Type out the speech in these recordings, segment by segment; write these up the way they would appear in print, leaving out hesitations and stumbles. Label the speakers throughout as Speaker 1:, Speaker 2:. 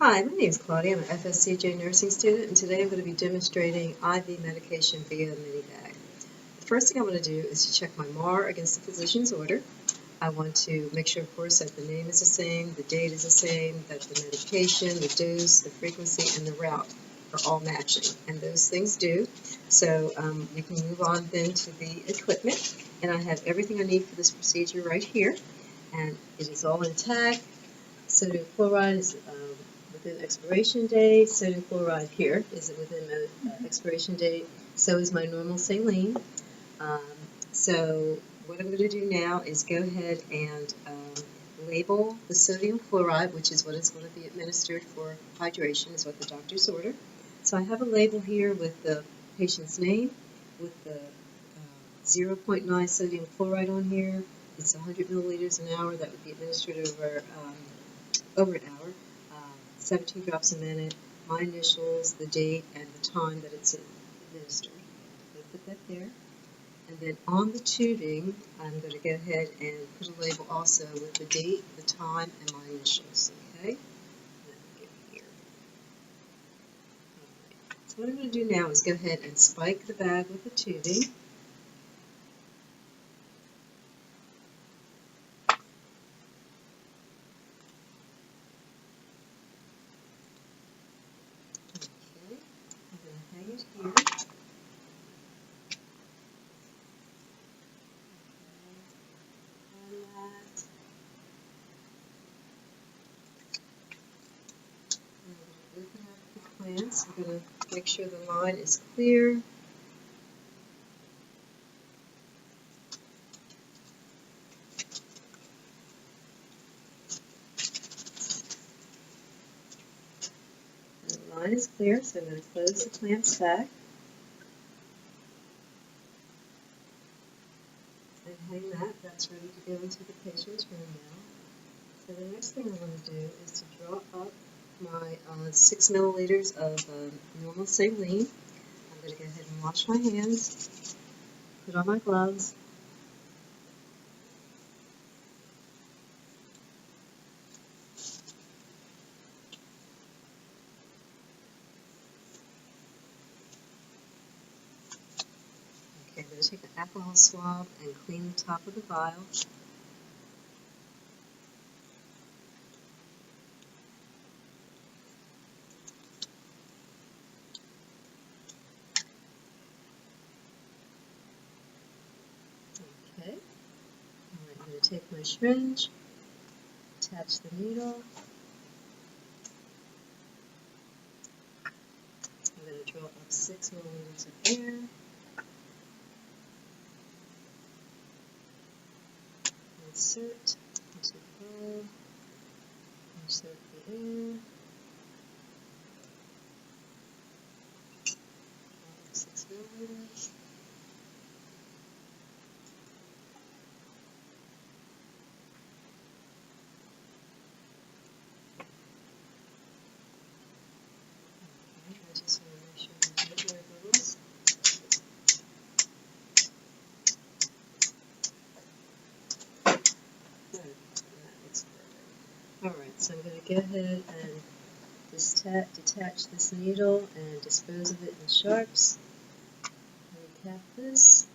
Speaker 1: Hi, my name is Claudia. I'm an FSCJ nursing student, and today I'm going to be demonstrating IV minibag via a minibag. The first thing I want to do is to check my MAR against the physician's order. I want to make sure, of course, that the name is the same, the date is the same, that the medication, the dose, the frequency, and the route are all matching, and those things do. So we can move on then to the equipment, and I have everything I need for this procedure right here, and it is all intact. Sodium chloride is within expiration date. Sodium chloride here is within the expiration date. So is my normal saline. Um, so what I'm going to do now is go ahead and label the sodium chloride, which is what is going to be administered for hydration, is what the doctors order. So I have a label here with the patient's name, with the 0.9 sodium chloride on here. It's 100 milliliters an hour. That would be administered over an hour, 17 drops a minute, my initials, the date, and the time that it's administered. I'm going to put that there. And then on the tubing, I'm going to go ahead and put a label also with the date, the time, and my initials. Okay? Here. Right. So what I'm going to do now is go ahead and spike the bag with the tubing. Okay. I'm going to hang it here. Open up the clamps. I'm going to make sure the line is clear. The line is clear, so I'm going to close the clamps back and hang that. That's ready to go into the patient's room now. So the next thing I want to do is to draw up my 6 milliliters of normal saline. I'm going to go ahead and wash my hands, put on my gloves. Okay, I'm going to take an alcohol swab and clean the top of the vial. Okay, I'm going to take my syringe, attach the needle. I'm going to draw up 6 milliliters of air. Insert into the bowl. Insert the air. 6 milliliters. I just want to make sure there's no air bubbles. Good. That looks perfect. Alright, so I'm going to go ahead and detach this needle and dispose of it in sharps. Recap this.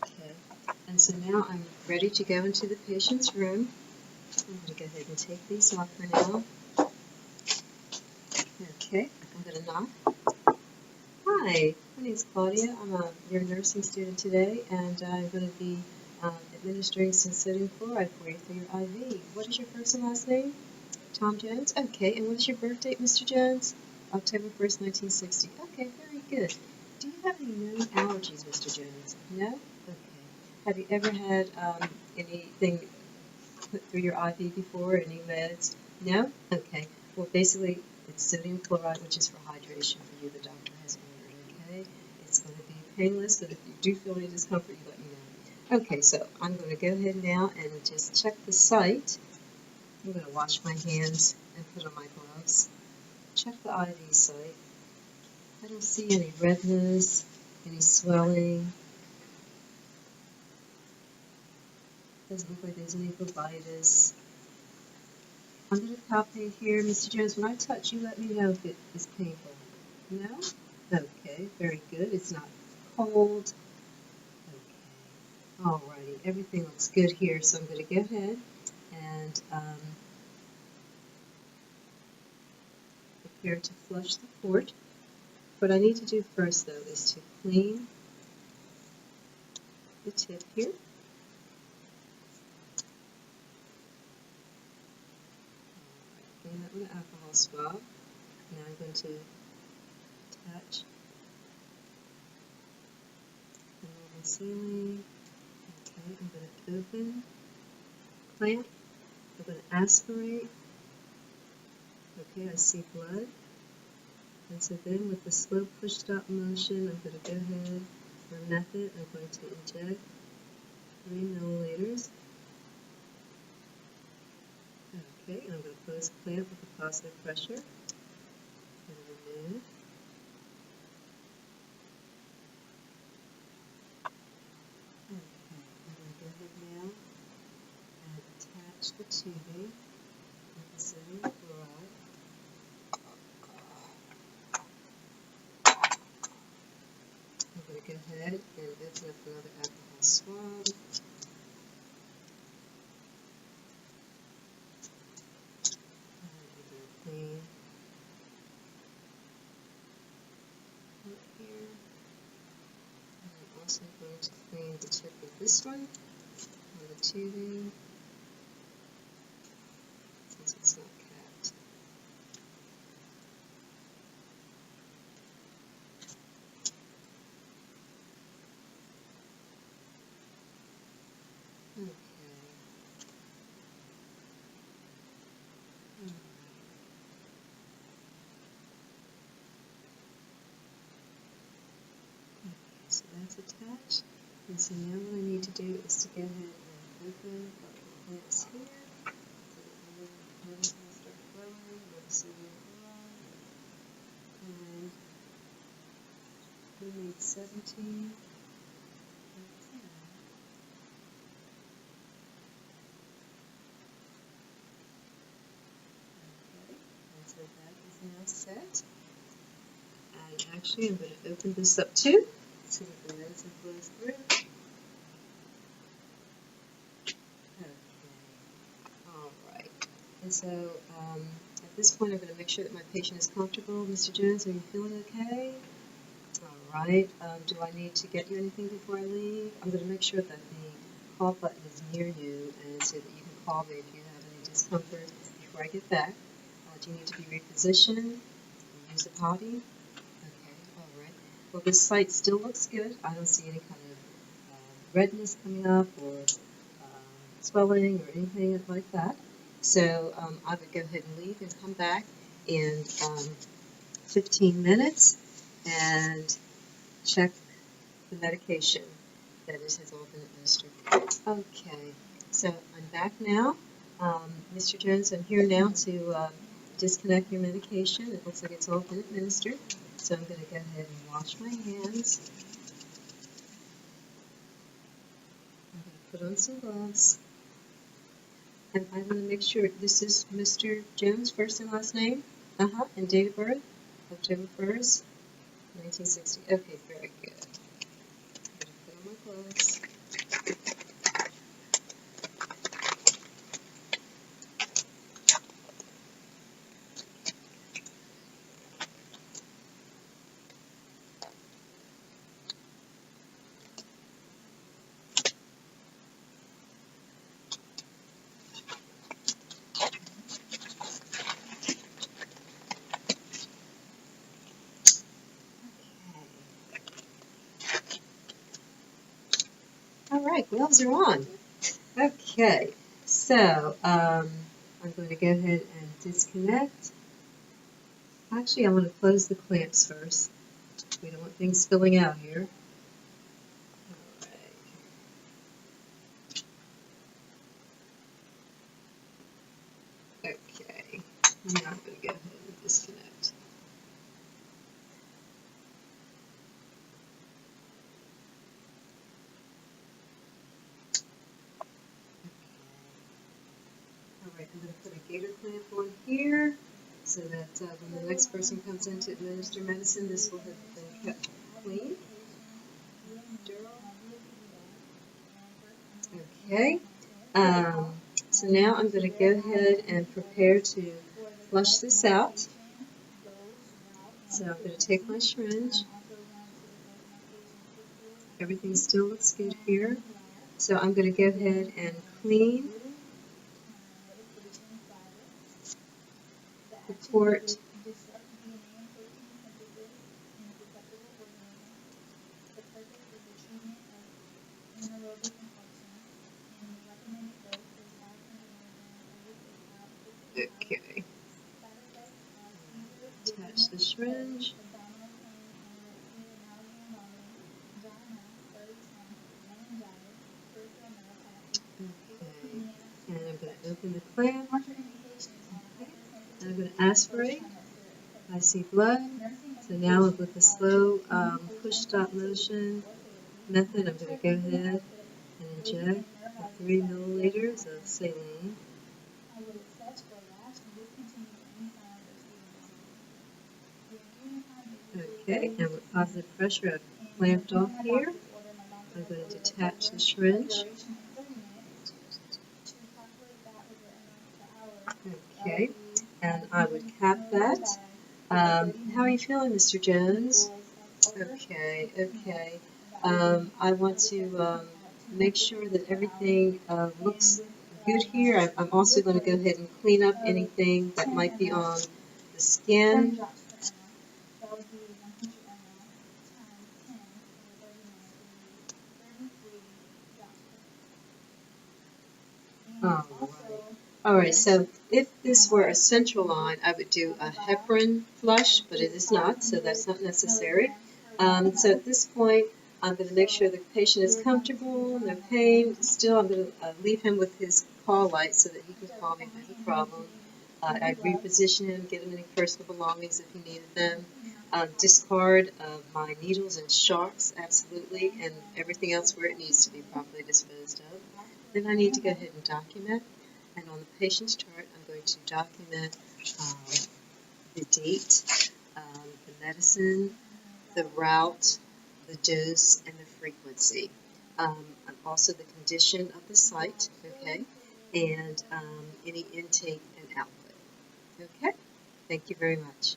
Speaker 1: Okay, and so now I'm ready to go into the patient's room. I'm going to go ahead and take these off for now. Okay, I'm going to knock. Hi, my name is Claudia. I'm your nursing student today, and I'm going to be administering some sodium chloride for you through your IV. What is your first and last name? Tom Jones? Okay, and what is your birth date, Mr. Jones? October 1st, 1960. Okay, very good. Do you have any known allergies, Mr. Jones? No? Okay. Have you ever had anything put through your IV before, any meds? No? Okay. Well, basically, it's sodium chloride, which is for hydration for you. The doctor has ordered, okay? It's going to be painless, but if you do feel any discomfort, you let me know. Okay, so I'm going to go ahead now and just check the site. I'm going to wash my hands and put on my gloves. Check the IV site. I don't see any redness, any swelling. Doesn't look like there's any uveitis. I'm going to palpate here. Mr. Jones, when I touch, you let me know if it is painful. No? Okay, very good. It's not cold. Okay. Alrighty, everything looks good here, so I'm going to go ahead and prepare to flush the port. What I need to do first, though, is to clean the tip here. Clean that with an alcohol swab. Now I'm going to touch the normal saline. Okay, I'm going to open, clamp. I'm going to aspirate. Okay, I see blood. And so then with the slow push-stop motion, I'm going to go ahead. For method, I'm going to inject 3 milliliters. Okay, and I'm going to close clamp with a positive pressure. And remove. Okay, I'm going to go ahead now and attach the tubing with the sodium chloride. I'm going to go ahead and open up another alcohol swab. And I'm going to clean up here. And I'm also going to clean the tip of this one on the tubing since it's not capped. Okay. So that's attached. And so now what I need to do is to go ahead and open up the clamps here. So that the water will start flowing with the sodium chloride. And we need 17. So that is now set. And actually, I'm going to open this up too, so that the medicine flows through. Okay. All right. And so at this point, I'm going to make sure that my patient is comfortable. Mr. Jones, are you feeling okay? All right. Do I need to get you anything before I leave? I'm going to make sure that the call button is near you, and so that you can call me if you have any discomfort before I get back. Do you need to be repositioned? Use a potty? Okay, all right. Well, this site still looks good. I don't see any kind of redness coming up or swelling or anything like that. So I would go ahead and leave and come back in 15 minutes and check the medication that has all been administered. Okay, so I'm back now. Mr. Jones, I'm here now to disconnect your medication. It looks like it's all been administered. So I'm going to go ahead and wash my hands. I'm going to put on some gloves. And I want to make sure this is Mr. Jones, first and last name. And date of birth, October 1st, 1960. Okay, very good. I'm going to put on my gloves. All right, gloves are on. Okay, so I'm going to go ahead and disconnect. Actually, I want to close the clamps first. We don't want things spilling out here. All right. Okay, now I'm going to go ahead and disconnect. All right, I'm going to put a gator clamp on here so that when the next person comes in to administer medicine, this will have been kept clean. Okay. So now I'm going to go ahead and prepare to flush this out. So I'm going to take my syringe. Everything still looks good here. So I'm going to go ahead and clean the port. Okay. Attach the syringe. Okay. And I'm going to open the clamp. Okay. And I'm going to aspirate. I see blood. So now with the slow push stop motion method, I'm going to go ahead and inject 3 milliliters of saline. Okay, and with positive pressure, I've clamped off here. I'm going to detach the syringe. Okay, and I would cap that. How are you feeling, Mr. Jones? Okay, okay. I want to make sure that everything looks good here. I'm also going to go ahead and clean up anything that might be on the skin. All right, so if this were a central line, I would do a heparin flush, but it is not, so that's not necessary. So at this point, I'm going to make sure the patient is comfortable, no pain. Still, I'm going to leave him with his call light so that he can call me if there's a problem. I'd reposition him, get him any personal belongings if he needed them. Discard my needles and sharps, absolutely, and everything else where it needs to be properly disposed of. Then I need to go ahead and document. And on the patient's chart, I'm going to document the date, the medicine, the route, the dose, and the frequency. And also the condition of the site, okay, and any intake and output. Okay, thank you very much.